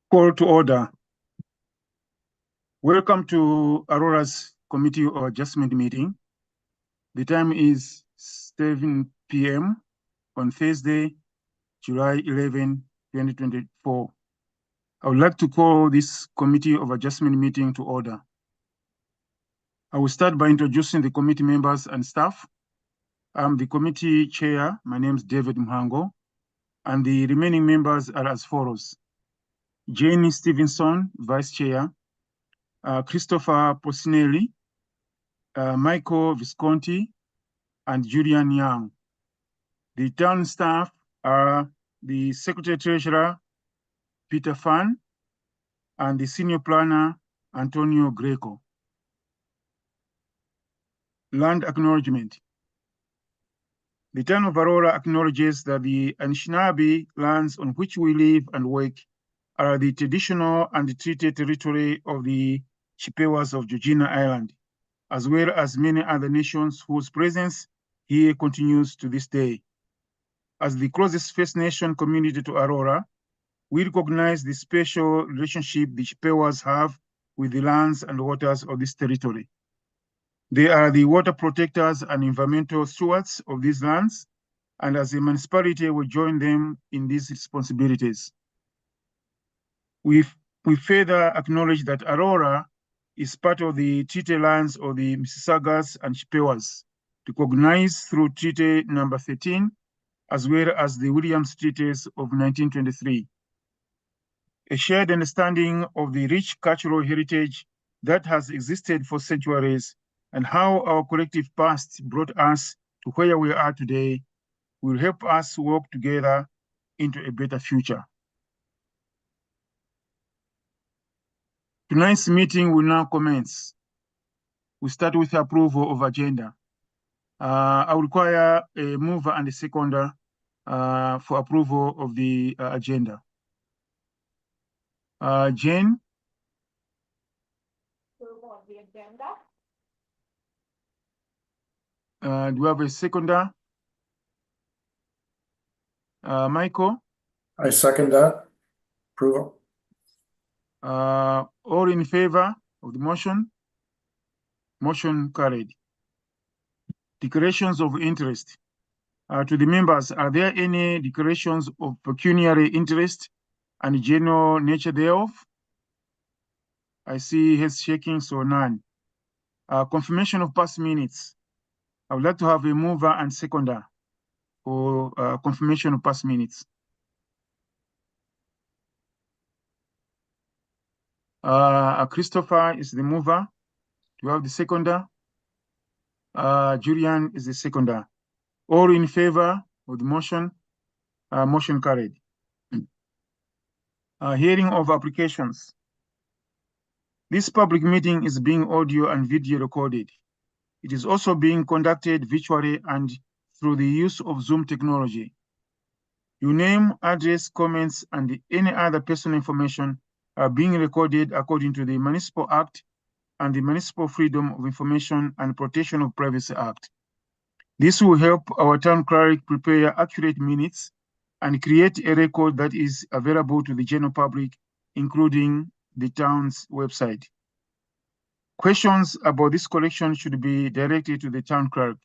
Call to order. Welcome to Aurora's Committee of Adjustment meeting. The time is 7 p.m. on Thursday, July 11, 2024. I would like to call this Committee of Adjustment meeting to order. I will start by introducing the committee members and staff. I'm the committee chair. My name is David Mhango, and the remaining members are as follows: Jane Stevenson, vice chair, Christopher Posinelli, Michael Visconti, and Julian Young. The town staff are the Secretary Treasurer, Peter Fan, and the Senior Planner, Antonio Greco. Land acknowledgement. The town of Aurora acknowledges that the Anishinaabe lands on which we live and work are the traditional and treated territory of the Chippewas of Georgina Island, as well as many other nations whose presence here continues to this day. As the closest First Nation community to Aurora, we recognize the special relationship the Chippewas have with the lands and waters of this territory. They are the water protectors and environmental stewards of these lands, and as a municipality, we join them in these responsibilities. We further acknowledge that Aurora is part of the treaty lands of the Mississaugas and Chippewas, recognized through Treaty Number 13, as well as the Williams Treaties of 1923. A shared understanding of the rich cultural heritage that has existed for centuries and how our collective past brought us to where we are today will help us work together into a better future. Tonight's meeting will now commence. We start with approval of agenda. I will require a mover and a seconder for approval of the agenda. Jane? Approval of the agenda. Do we have a seconder? Michael? I second that. Approval. All in favor of the motion? Motion carried. Declarations of interest. To the members, are there any declarations of pecuniary interest and general nature thereof? I see heads shaking, so none. Confirmation of past minutes. I would like to have a mover and seconder for confirmation of past minutes. Christopher is the mover. Do you have the seconder? Julian is the seconder. All in favor of the motion? Motion carried. Hearing of applications. This public meeting is being audio and video recorded. It is also being conducted virtually and through the use of Zoom technology. Your name, address, comments, and any other personal information are being recorded according to the Municipal Act and the Municipal Freedom of Information and Protection of Privacy Act. This will help our town clerk prepare accurate minutes and create a record that is available to the general public, including the town's website. Questions about this collection should be directed to the town clerk.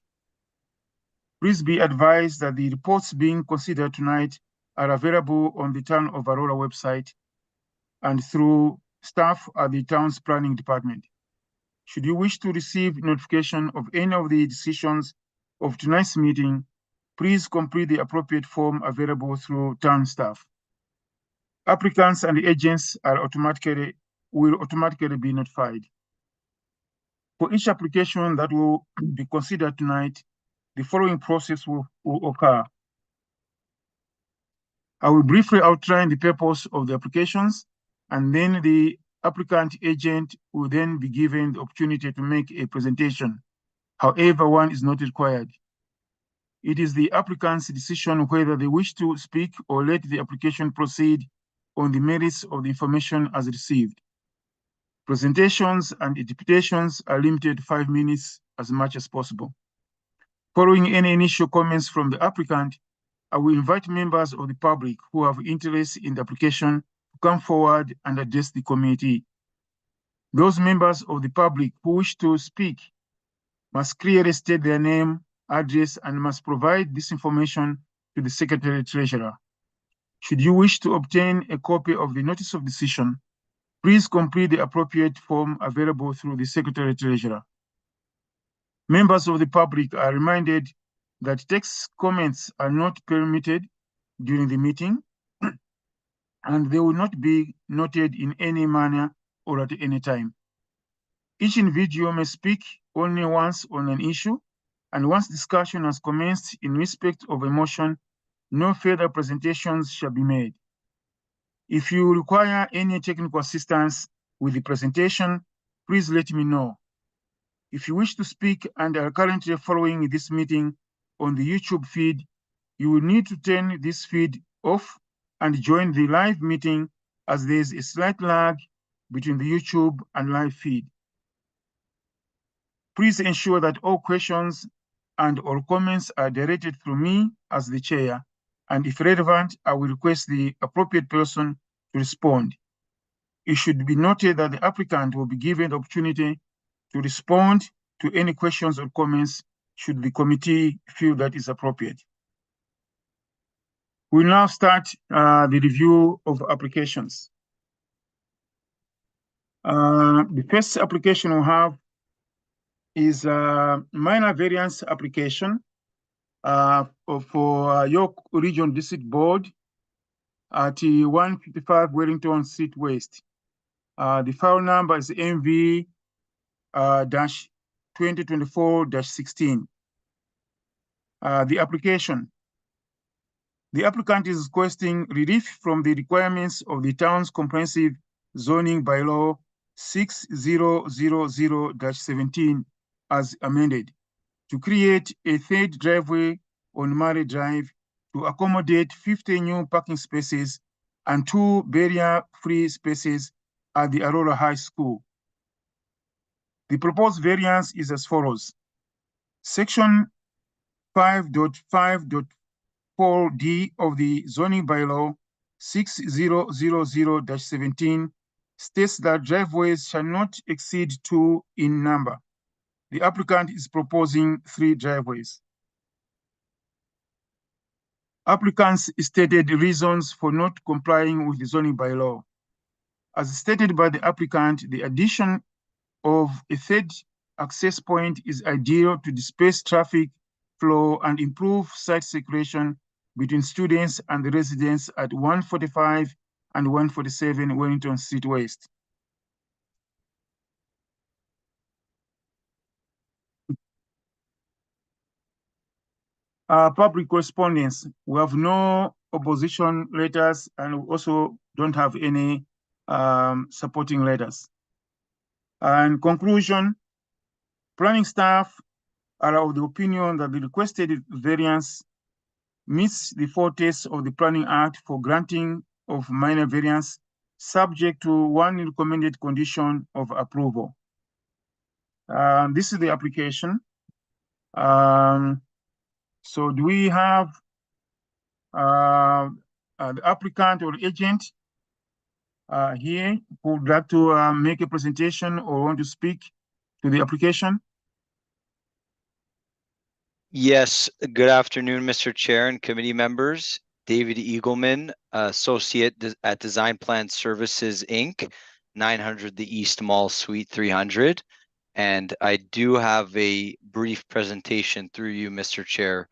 Please be advised that the reports being considered tonight are available on the Town of Aurora website and through staff at the town's planning department. Should you wish to receive notification of any of the decisions of tonight's meeting, please complete the appropriate form available through town staff. Applicants and agents will automatically be notified. For each application that will be considered tonight, the following process will occur. I will briefly outline the purpose of the applications, and then the applicant agent will then be given the opportunity to make a presentation. However, one is not required. It is the applicant's decision whether they wish to speak or let the application proceed on the merits of the information as received. Presentations and interpretations are limited to 5 minutes as much as possible. Following any initial comments from the applicant, I will invite members of the public who have interest in the application to come forward and address the committee. Those members of the public who wish to speak must clearly state their name, address, and must provide this information to the Secretary Treasurer. Should you wish to obtain a copy of the notice of decision, please complete the appropriate form available through the Secretary Treasurer. Members of the public are reminded that text comments are not permitted during the meeting, and they will not be noted in any manner or at any time. Each individual may speak only once on an issue, and once discussion has commenced in respect of a motion, no further presentations shall be made. If you require any technical assistance with the presentation, please let me know. If you wish to speak and are currently following this meeting on the YouTube feed, you will need to turn this feed off and join the live meeting, as there is a slight lag between the YouTube and live feed. Please ensure that all questions and all comments are directed through me as the chair, and if relevant, I will request the appropriate person to respond. It should be noted that the applicant will be given the opportunity to respond to any questions or comments should the committee feel that is appropriate. We'll now start the review of applications. The first application we have is a minor variance application for York Region District Board at 155 Wellington Street West. The file number is MV 2024-16. The applicant is requesting relief from the requirements of the town's comprehensive zoning bylaw 6000-17 as amended to create a third driveway on Murray Drive to accommodate 50 new parking spaces and 2 barrier-free spaces at the Aurora High School. The proposed variance is as follows. Section 5.5.4D of the zoning bylaw 6000-17 states that driveways shall not exceed 2 in number. The applicant is proposing 3 driveways. Applicants stated reasons for not complying with the zoning bylaw. As stated by the applicant, the addition of a third access point is ideal to disperse traffic flow and improve site circulation between students and the residents at 145 and 147 Wellington Street West. Public correspondence. We have no opposition letters, and we also don't have any supporting letters. In conclusion, planning staff are of the opinion that the requested variance meets the 4 tests of the Planning Act for granting of minor variance, subject to one recommended condition of approval. This is the application. So do we have the applicant or agent here who would like to make a presentation or want to speak to the application? Yes, good afternoon, Mr. Chair and committee members. David Eagleman, associate at Design Plan Services, Inc., 900 the East Mall, Suite 300. And I do have a brief presentation through you, Mr. Chair,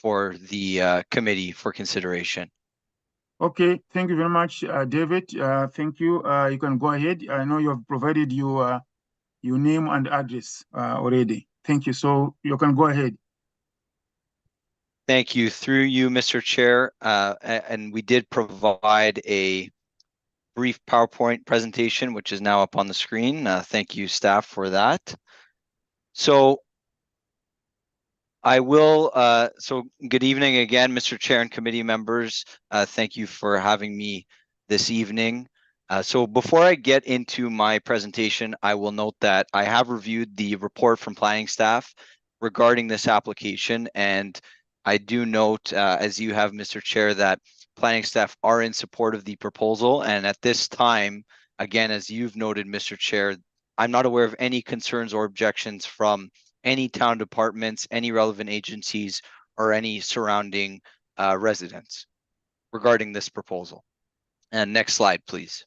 for the committee for consideration. Okay, thank you very much, David. Thank you. You can go ahead. I know you have provided your name and address already. Thank you. So you can go ahead. Thank you. Through you, Mr. Chair, and we did provide a brief PowerPoint presentation, which is now up on the screen. Thank you, staff, for that. So I will, so good evening again, Mr. Chair and committee members. Thank you for having me this evening. So before I get into my presentation, I will note that I have reviewed the report from planning staff regarding this application, and I do note, as you have, Mr. Chair, that planning staff are in support of the proposal. And at this time, again, as you've noted, Mr. Chair, I'm not aware of any concerns or objections from any town departments, any relevant agencies, or any surrounding residents regarding this proposal. And next slide, please.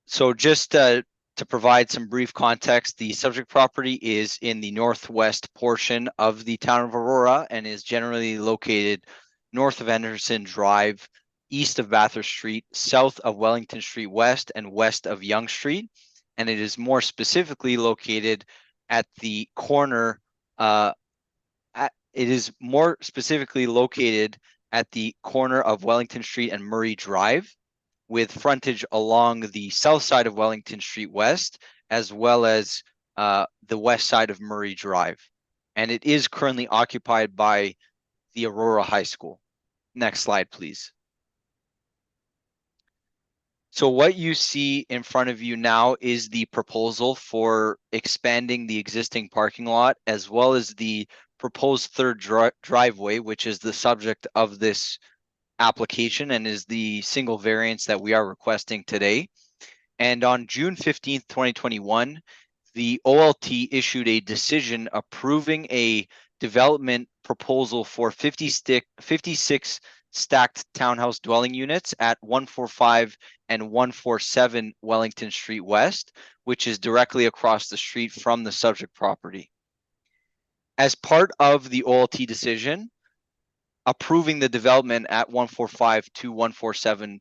So just to provide some brief context, the subject property is in the northwest portion of the town of Aurora and is generally located north of Anderson Drive, east of Bathurst Street, south of Wellington Street West, and west of Yonge Street. And it is more specifically located at the corner, of Wellington Street and Murray Drive, with frontage along the south side of Wellington Street West, as well as the west side of Murray Drive. And it is currently occupied by the Aurora High School. Next slide, please. So what you see in front of you now is the proposal for expanding the existing parking lot, as well as the proposed third driveway, which is the subject of this application and is the single variance that we are requesting today. And on June 15th, 2021, the OLT issued a decision approving a development proposal for 56 stacked townhouse dwelling units at 145 and 147 Wellington Street West, which is directly across the street from the subject property. As part of the OLT decision, approving the development at 145 to 147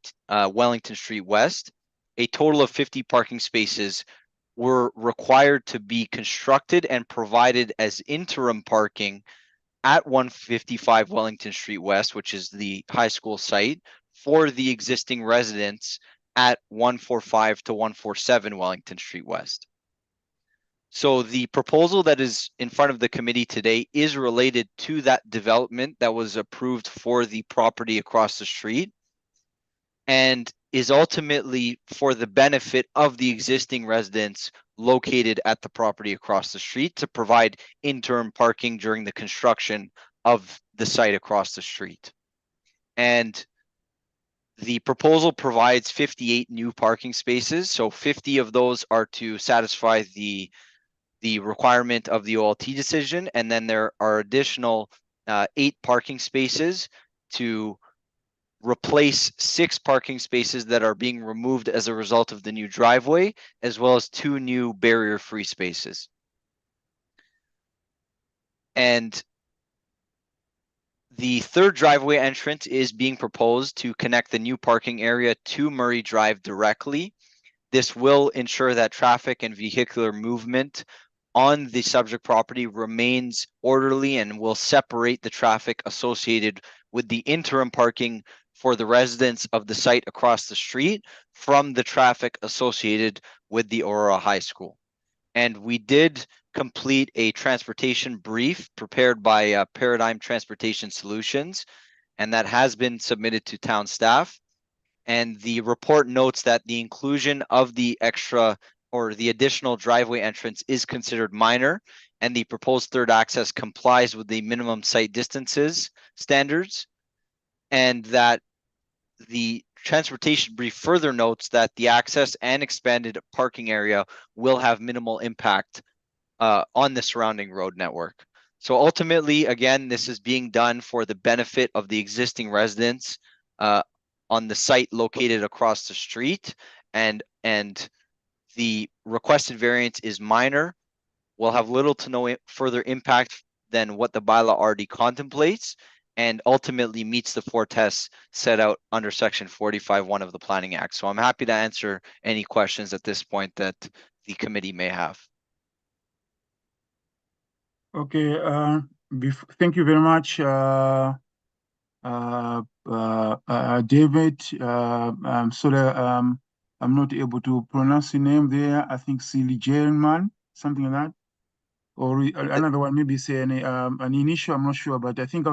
Wellington Street West, a total of 50 parking spaces were required to be constructed and provided as interim parking at 155 Wellington Street West, which is the high school site, for the existing residents at 145 to 147 Wellington Street West. So the proposal that is in front of the committee today is related to that development that was approved for the property across the street, and is ultimately for the benefit of the existing residents located at the property across the street to provide interim parking during the construction of the site across the street. And the proposal provides 58 new parking spaces. So 50 of those are to satisfy the requirement of the OLT decision. And then there are additional 8 parking spaces to replace 6 parking spaces that are being removed as a result of the new driveway, as well as 2 new barrier-free spaces. And the third driveway entrance is being proposed to connect the new parking area to Murray Drive directly. This will ensure that traffic and vehicular movement on the subject property remains orderly and will separate the traffic associated with the interim parking for the residents of the site across the street from the traffic associated with the Aurora High School. And we did complete a transportation brief prepared by Paradigm Transportation Solutions, and that has been submitted to town staff. And the report notes that the inclusion of the extra or the additional driveway entrance is considered minor, and the proposed third access complies with the minimum site distances standards, and that the transportation brief further notes that the access and expanded parking area will have minimal impact on the surrounding road network. So ultimately, again, this is being done for the benefit of the existing residents on the site located across the street, and the requested variance is minor, will have little to no further impact than what the bylaw already contemplates, and ultimately meets the 4 tests set out under Section 45(1) of the Planning Act. So I'm happy to answer any questions at this point that the committee may have. Okay, thank you very much, David. I'm sorry, I'm not able to pronounce the name there. I think Silly German, something like that. Or another one, maybe say an initial, I'm not sure, but I think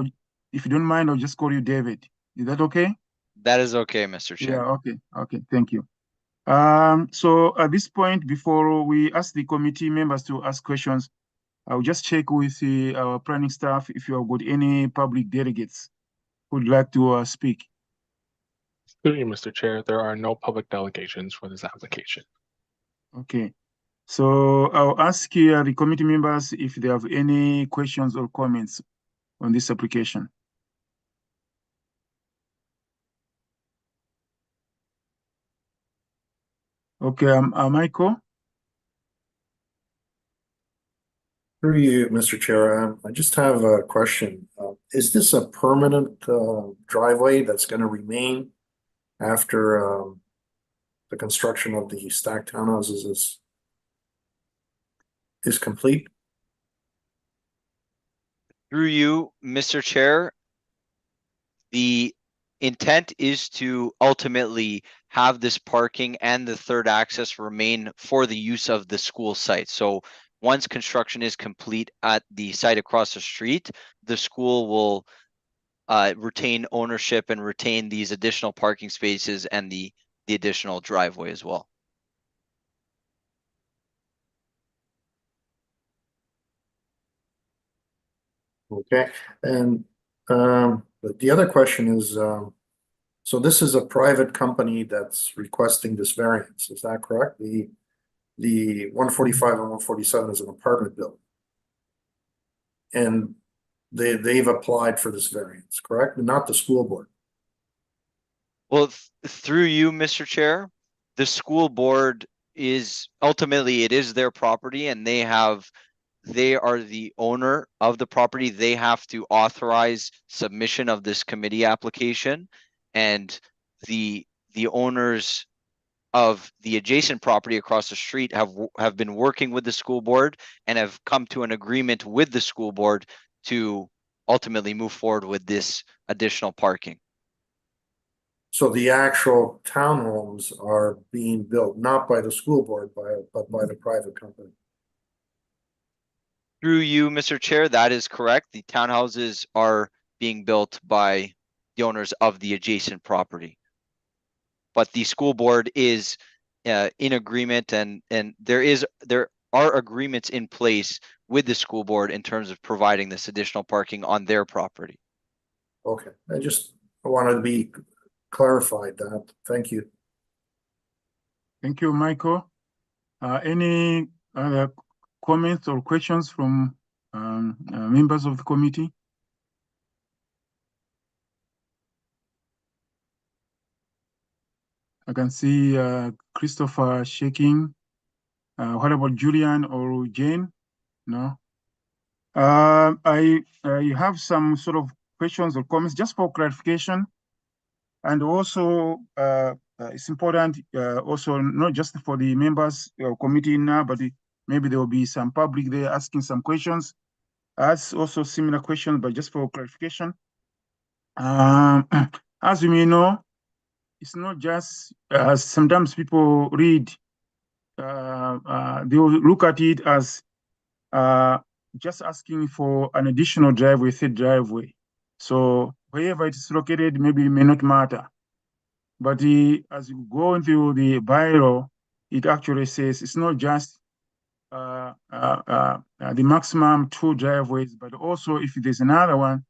if you don't mind, I'll just call you David. Is that okay? That is okay, Mr. Chair. Yeah, okay, thank you. So at this point, before we ask the committee members to ask questions, I'll just check with our planning staff if you have got any public delegates would like to speak? Through you, Mr. Chair, there are no public delegations for this application. Okay. So I'll ask the committee members if they have any questions or comments on this application. Okay, Michael? Through you, Mr. Chair, I just have a question. Is this a permanent driveway that's going to remain after the construction of the stacked townhouses is complete? Through you, Mr. Chair, the intent is to ultimately have this parking and the third access remain for the use of the school site. So once construction is complete at the site across the street, the school will retain ownership and retain these additional parking spaces and the additional driveway as well. Okay, and the other question is, so this is a private company that's requesting this variance, is that correct? The 145 and 147 is an apartment building. And they've applied for this variance, correct? Not the school board. Well, through you, Mr. Chair, the school board is ultimately, it is their property and they are the owner of the property. They have to authorize submission of this committee application, and the owners of the adjacent property across the street have been working with the school board and have come to an agreement with the school board to ultimately move forward with this additional parking. So the actual townhomes are being built not by the school board, but by the private company. Through you, Mr. Chair, that is correct. The townhouses are being built by the owners of the adjacent property. But the school board is in agreement, and there are agreements in place with the school board in terms of providing this additional parking on their property. Okay, I wanted to be clarified that. Thank you. Thank you, Michael. Any other comments or questions from members of the committee? I can see Christopher shaking. What about Julian or Jane? No. I have some sort of questions or comments just for clarification. And also, it's important also not just for the members of committee now, but maybe there will be some public there asking some questions. As also similar questions, but just for clarification. As you may know, it's not just sometimes people read, they will look at it as just asking for an additional driveway, third driveway. So wherever it is located, maybe it may not matter. But as you go into the bylaw, it actually says it's not just the maximum 2 driveways, but also if there's another one,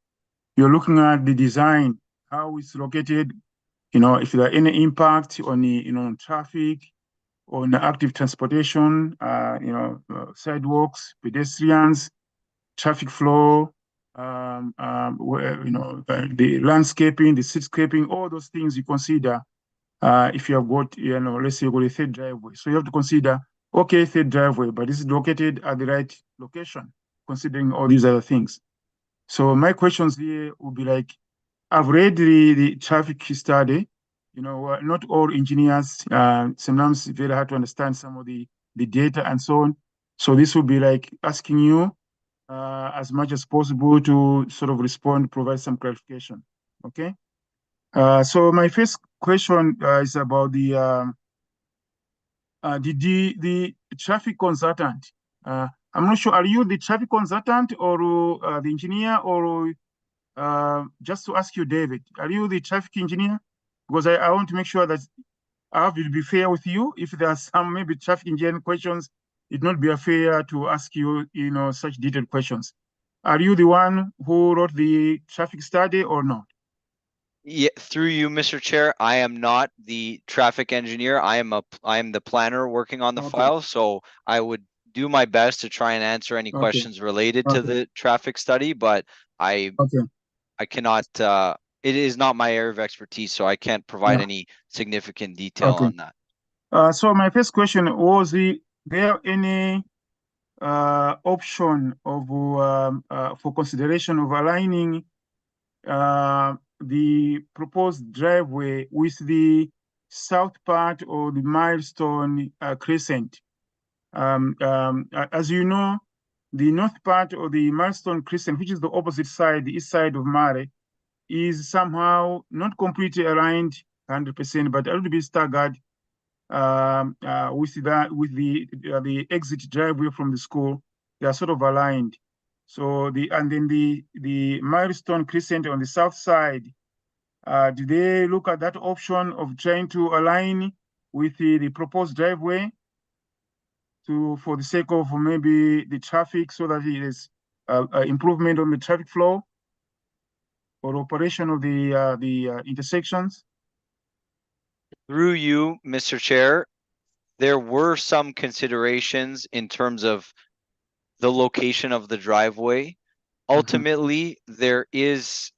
you're looking at the design, how it's located, if there are any impact on the, traffic, on the active transportation, sidewalks, pedestrians, traffic flow, the landscaping, the cityscaping, all those things you consider if you have got, let's say you got a third driveway. So you have to consider, okay, third driveway, but is it located at the right location, considering all these other things? So my questions here would be like, I've read the traffic study. Not all engineers, sometimes it's very hard to understand some of the data and so on. So this would be like asking you as much as possible to sort of respond, provide some clarification. Okay. So my first question is about the traffic consultant. I'm not sure, are you the traffic consultant or the engineer, or just to ask you, David, are you the traffic engineer? Because I want to make sure that I will be fair with you. If there are some maybe traffic engineering questions, it not be fair to ask you, such detailed questions. Are you the one who wrote the traffic study or not? Yeah, through you, Mr. Chair, I am not the traffic engineer. I am the planner working on the Okay. file, so I would do my best to try and answer any Okay. questions related to Okay. the traffic study, but I cannot, it is not my area of expertise, so I can't provide Yeah. any significant detail Okay. on that. So my first question was, there any option of for consideration of aligning the proposed driveway with the south part of the Milestone Crescent? As you know, the north part of the Milestone Crescent, which is the opposite side, the east side of Mare, is somehow not completely aligned 100%, but a little bit staggered with the exit driveway from the school. They are sort of aligned. So then the Milestone Crescent on the south side, did they look at that option of trying to align with the proposed driveway for the sake of maybe the traffic, so that it is improvement on the traffic flow or operation of the intersections? Through you, Mr. Chair, there were some considerations in terms of the location of the driveway. Ultimately, there is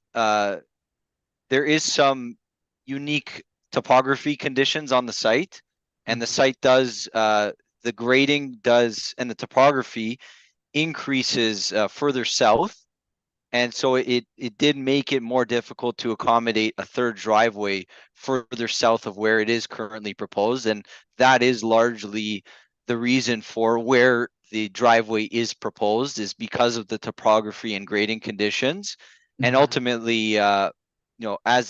some unique topography conditions on the site, and the site does the grading does and the topography increases further south, and so it did make it more difficult to accommodate a third driveway further south of where it is currently proposed, and that is largely the reason for where the driveway is proposed, is because of the topography and grading conditions. And ultimately, as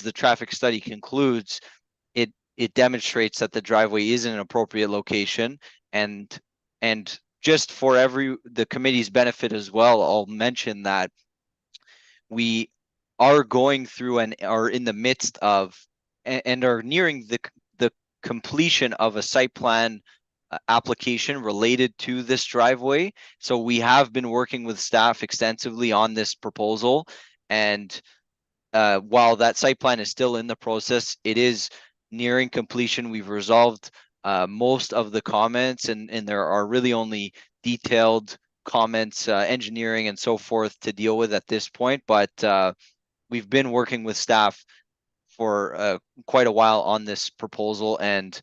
the traffic study concludes, it demonstrates that the driveway is in an appropriate location. And just for the committee's benefit as well, I'll mention that we are going through and are in the midst of and are nearing the completion of a site plan application related to this driveway. So we have been working with staff extensively on this proposal, and while that site plan is still in the process, it is nearing completion. We've resolved most of the comments, and there are really only detailed comments, engineering and so forth to deal with at this point. But we've been working with staff for quite a while on this proposal, and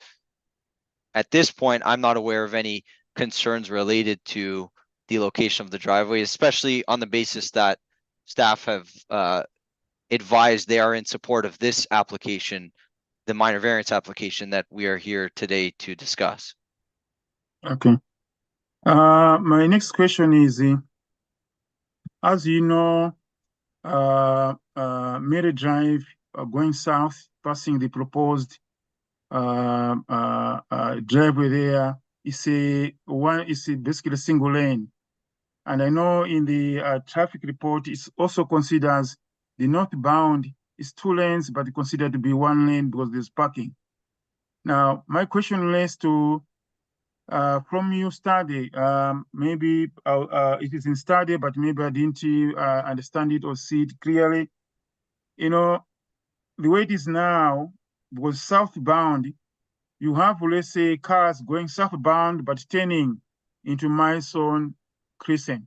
at this point, I'm not aware of any concerns related to the location of the driveway, especially on the basis that staff have advised they are in support of this application, the minor variance application that we are here today to discuss. Okay. My next question is, as you know, Mary Drive going south, passing the proposed driveway there, is basically a single lane. And I know in the traffic report, it also considers the northbound is 2 lanes, but considered to be 1 lane because there's parking. Now, my question relates to, from your study, maybe it is in study, but maybe I didn't understand it or see it clearly. The way it is now, because southbound, you have, let's say, cars going southbound, but turning into Milestone Crescent,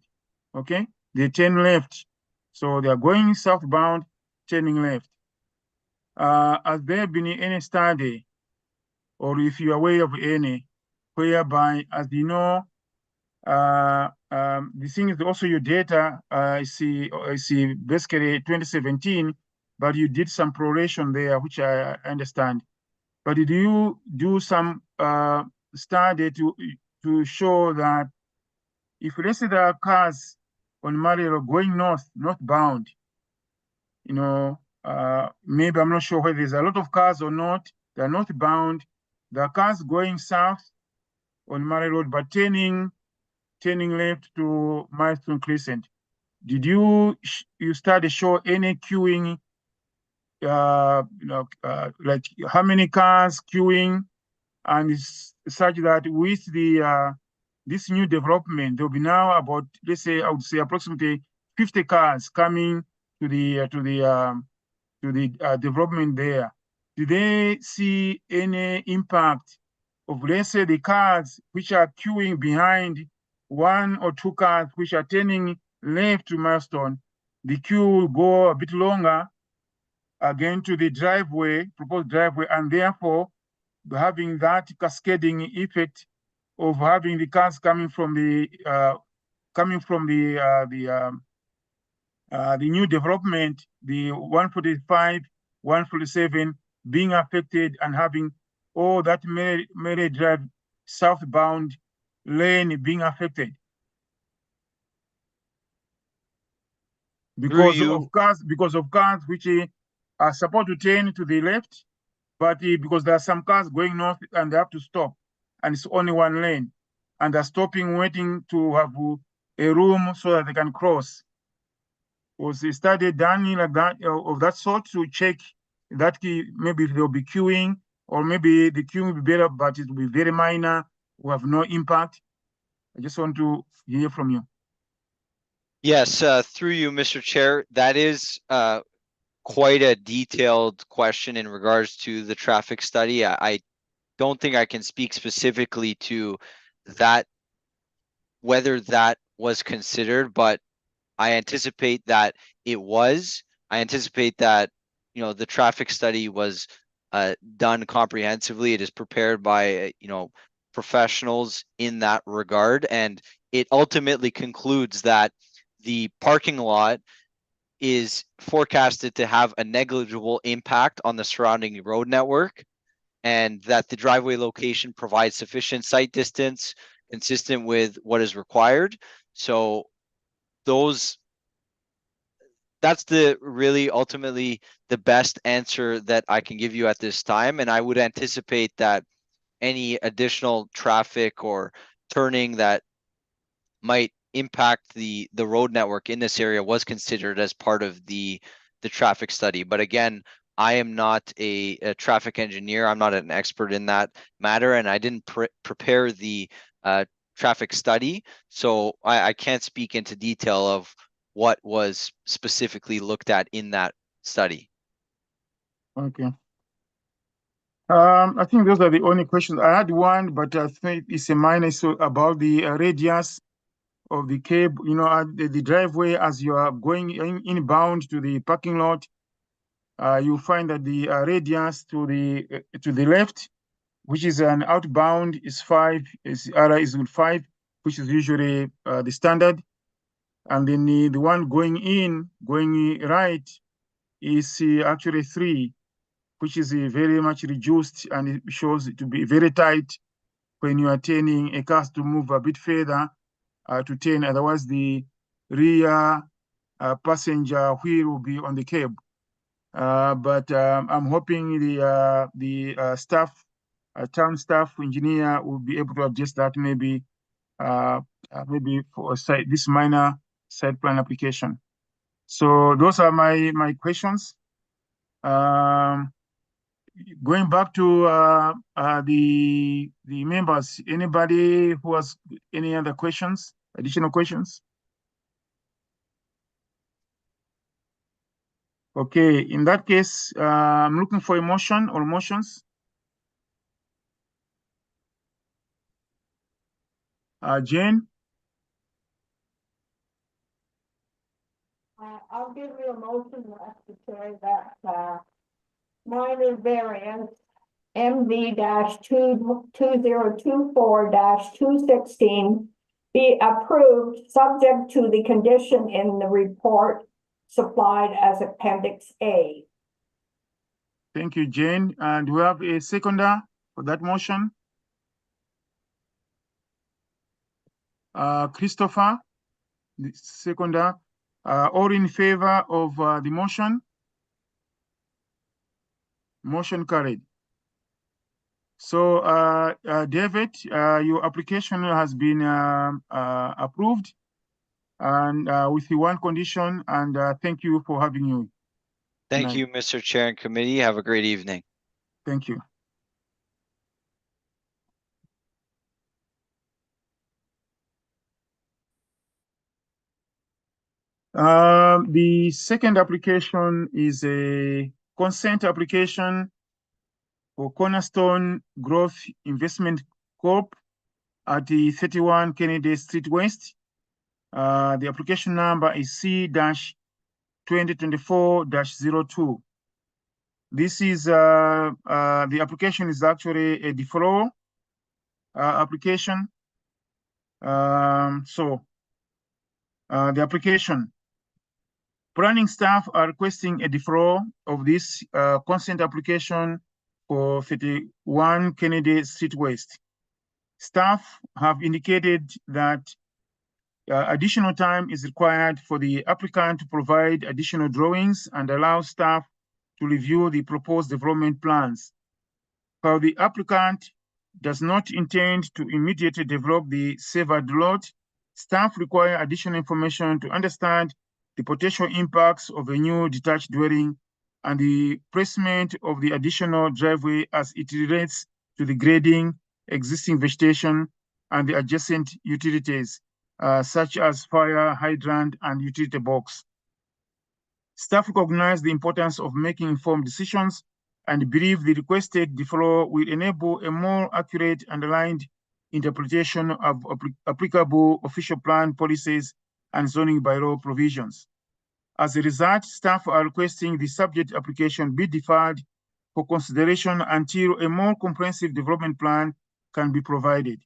okay? They turn left. So they are going southbound, turning left. Has there been any study, or if you are aware of any, whereby, as you know, the thing is also your data, I see basically 2017, but you did some proration there, which I understand. But did you do some study to show that if, let's say, there are cars on Marilo going northbound, maybe I'm not sure whether there's a lot of cars or not, they're northbound, there are cars going south on Murray Road, but turning left to Milestone Crescent. Did you study show any queuing, like how many cars queuing, and it's such that with the this new development, there'll be now about, let's say, I would say approximately 50 cars coming to the to the development there, do they see any impact of, let's say, the cars which are queuing behind one or two cars which are turning left to Milestone? The queue will go a bit longer again to the driveway, proposed driveway, and therefore having that cascading effect of having the cars coming from the new development, the 145, 147 being affected and having all that Mary Drive southbound lane being affected because of cars which are supposed to turn to the left, but because there are some cars going north and they have to stop, and it's only one lane, and they're stopping, waiting to have a room so that they can cross. Was a study done like that of that sort to check that maybe they'll be queuing, or maybe the queuing will be better, but it will be very minor, will have no impact? I just want to hear from you. Yes, through you, Mr. Chair, that is quite a detailed question in regards to the traffic study. I don't think I can speak specifically to that, whether that was considered, but I anticipate that it was. I anticipate that, you know, the traffic study was done comprehensively. It is prepared by, you know, professionals in that regard, and it ultimately concludes that the parking lot is forecasted to have a negligible impact on the surrounding road network, and that the driveway location provides sufficient sight distance consistent with what is required. So that's the really ultimately the best answer that I can give you at this time. And I would anticipate that any additional traffic or turning that might impact the road network in this area was considered as part of the traffic study. But again, I am not a traffic engineer. I'm not an expert in that matter, and I didn't prepare the traffic study, so I can't speak into detail of what was specifically looked at in that study. Okay. I think those are the only questions. I had one, but I think it's a minor, so about the radius of the cable, you know, the driveway as you are going inbound to the parking lot. You find that the radius to the left, which is an outbound, is 5. Is 5, which is usually the standard, and then the one going right is actually 3, which is very much reduced, and it shows it to be very tight when you are turning a car to move a bit further to turn. Otherwise, the rear passenger wheel will be on the curb. But I'm hoping the staff, town staff engineer, will be able to adjust that maybe for this minor site plan application. So those are my questions. Going back to the members, anybody who has any other questions, additional questions? Okay, in that case, I'm looking for a motion or motions. Jane? I'll give you a motion, Mr. Chair, that minor variance MV-2024-216 be approved, subject to the condition in the report supplied as Appendix A. Thank you, Jane. And do we have a seconder for that motion? Christopher, the seconder. All in favor of the motion? Motion carried. So, David, your application has been approved, and with the one condition, and thank you for having you. Thank you, Mr. Chair and committee. Have a great evening. Thank you. The second application is a consent application for Cornerstone Growth Investment Corp. At the 31 Kennedy Street West. The application number is C-2024-02. This is the application is actually a deferral application. The application. Planning staff are requesting a deferral of this consent application for 31 Kennedy Street West. Staff have indicated that additional time is required for the applicant to provide additional drawings and allow staff to review the proposed development plans. While the applicant does not intend to immediately develop the severed lot, staff require additional information to understand the potential impacts of a new detached dwelling and the placement of the additional driveway as it relates to the grading, existing vegetation, and the adjacent utilities, such as fire hydrant and utility box. Staff recognize the importance of making informed decisions and believe the requested deferral will enable a more accurate and aligned interpretation of applicable official plan policies and zoning bylaw provisions. As a result, staff are requesting the subject application be deferred for consideration until a more comprehensive development plan can be provided.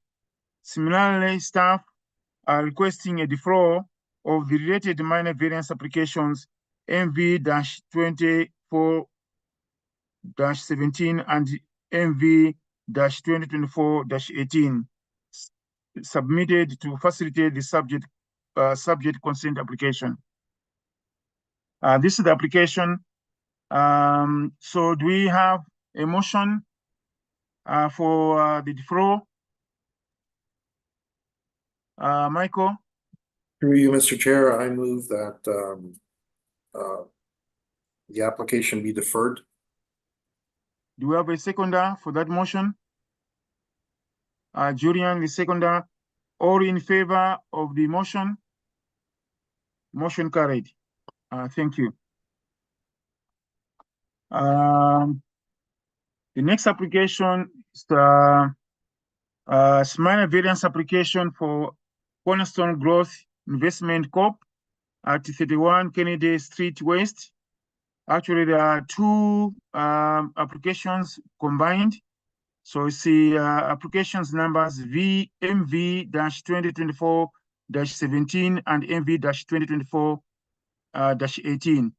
Similarly, staff are requesting a deferral of the related minor variance applications MV-24-17 and MV-2024-18 submitted to facilitate the subject consent application. This is the application. So do we have a motion for the deferral? Michael? Through you, Mr. Chair, I move that the application be deferred. Do we have a seconder for that motion? Julian, the seconder. All in favor of the motion? Motion carried. Thank you. The next application is the minor variance application for Cornerstone Growth Investment Corp. At 31 Kennedy Street West. Actually, there are two applications combined. So it's the applications numbers MV-2024-17 and MV-2024-18.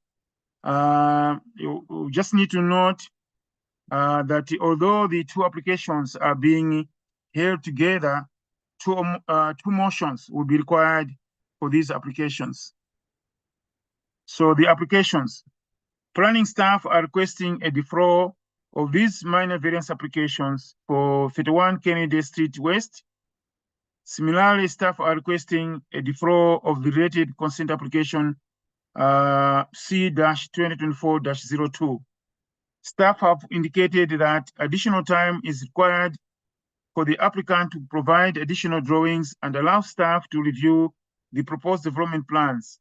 You just need to note that although the two applications are being held together, two motions will be required for these applications. So the applications, planning staff are requesting a deferral of these minor variance applications for 31 Kennedy Street West. Similarly, staff are requesting a deferral of the related consent application C-2024-02. Staff have indicated that additional time is required for the applicant to provide additional drawings and allow staff to review the proposed development plans.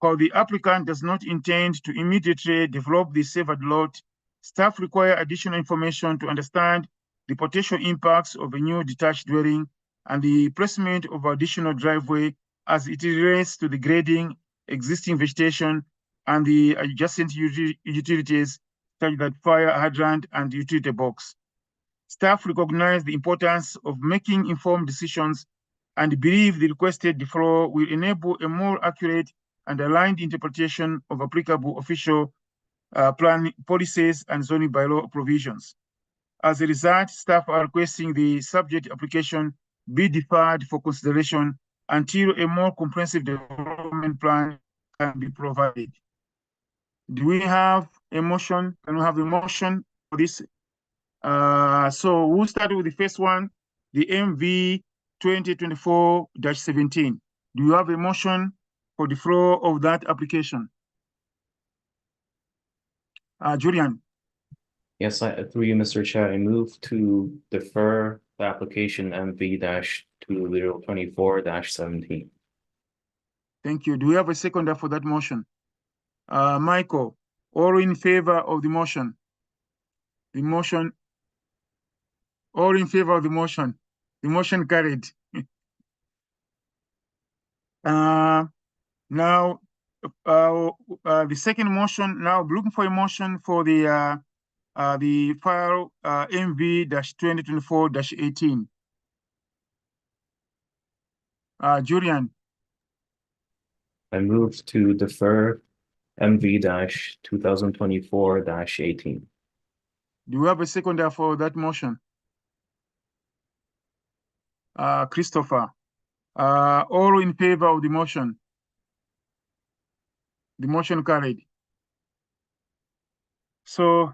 While the applicant does not intend to immediately develop the severed lot, staff require additional information to understand the potential impacts of a new detached dwelling and the placement of additional driveway as it relates to the grading, existing vegetation, and the adjacent utilities such as fire hydrant and utility box. Staff recognize the importance of making informed decisions and believe the requested deferral will enable a more accurate and aligned interpretation of applicable official plan policies and zoning bylaw provisions. As a result, staff are requesting the subject application be deferred for consideration until a more comprehensive development plan can be provided. Do we have a motion? Can we have a motion for this? So we'll start with the first one, the MV 2024-17. Do you have a motion for the floor of that application? Julian. Yes, through you, Mr. Chair, I move to defer the application MV-2024-17. Thank you. Do we have a seconder for that motion? Michael, all in favor of the motion? The motion, all in favor of the motion? The motion carried. Now, the second motion, now looking for a motion for the file MV-2024-18. Julian, I move to defer MV-2024-18. do we have a seconder for that motion? Christopher, all in favor of the motion? The motion carried. So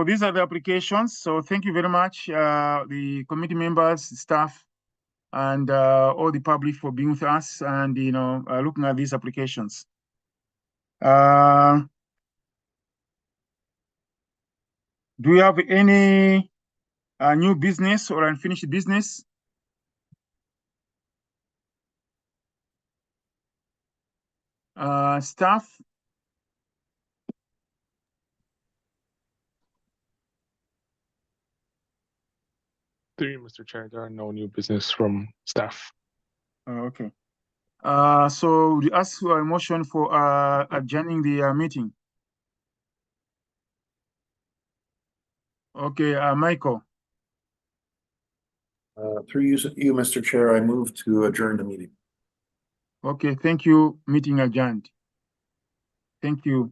these are the applications. So thank you very much, the committee members, staff, and all the public for being with us and looking at these applications. Do we have any new business or unfinished business? Staff? Through you, Mr. Chair, there are no new business from staff. Okay. So we ask for a motion for adjourning the meeting. Okay, Michael. Through you, Mr. Chair, I move to adjourn the meeting. Okay, thank you. Meeting adjourned. Thank you.